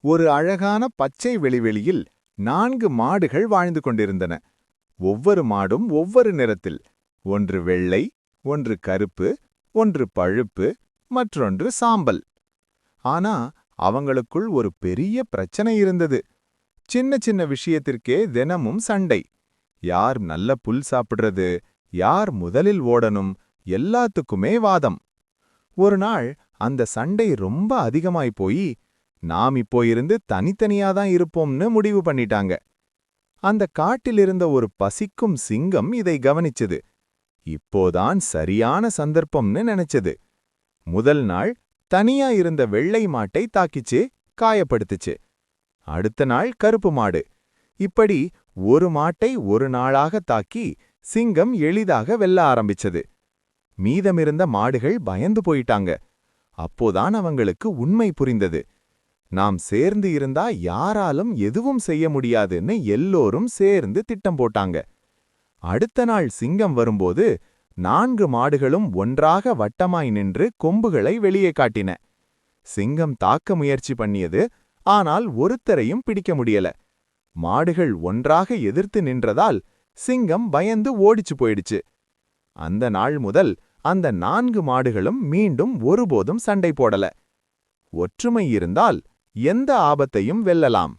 ஒரு அழகான பச்சை வெளிவெளியில் 4 மாடுகள் வாழ்ந்து கொண்டிருந்தன. ஒவ்வொரு மாடும் ஒவ்வொரு நிறத்தில். ஒன்று வெள்ளை, ஒன்று கருப்பு, ஒன்று பழுப்பு, மற்றொன்று சாம்பல். ஆனா அவங்களுக்குள் ஒரு பெரிய பிரச்சனை இருந்தது. சின்ன சின்ன விஷயத்திற்கே தினமும் சண்டை. யார் நல்ல புல் சாப்பிடுறது, யார் முதலில் ஓடணும், எல்லாத்துக்குமே வாதம். ஒரு நாள் அந்த சண்டை ரொம்ப அதிகமாய் போய் நாம் இப்போ இருந்து தனித்தனியா தான் இருப்போம்னு முடிவு பண்ணிட்டாங்க. அந்த காட்டில் இருந்த ஒரு பசிக்கும் சிங்கம் இதை கவனிச்சது. இப்போதான் சரியான சந்தர்ப்பம்னு நினைச்சது. முதல் நாள் தனியா இருந்த வெள்ளை மாட்டை தாக்கிச்சு, காயப்படுத்துச்சு. அடுத்த நாள் கருப்பு மாடு. இப்படி ஒரு மாட்டை ஒரு நாளாக தாக்கி சிங்கம் எளிதாக வெல்ல ஆரம்பிச்சது. மீதமிருந்த மாடுகள் பயந்து போயிட்டாங்க. அப்போதான் அவங்களுக்கு உண்மை புரிந்தது. நாம் சேர்ந்து இருந்தா யாராலும் எதுவும் செய்ய முடியாதுன்னு எல்லோரும் சேர்ந்து திட்டம் போட்டாங்க. அடுத்த நாள் சிங்கம் வரும்போது 4 மாடுகளும் ஒன்றாக வட்டமாய் நின்று கொம்புகளை வெளியே காட்டின. சிங்கம் தாக்க முயற்சி பண்ணியது, ஆனால் ஒருத்தரையும் பிடிக்க முடியல. மாடுகள் ஒன்றாக எதிர்த்து நின்றதால் சிங்கம் பயந்து ஓடிச்சு போயிடுச்சு. அந்த நாள் முதல் அந்த 4 மாடுகளும் மீண்டும் ஒருபோதும் சண்டை போடல. ஒற்றுமை இருந்தால் எந்த ஆபத்தையும் வெல்லலாம்.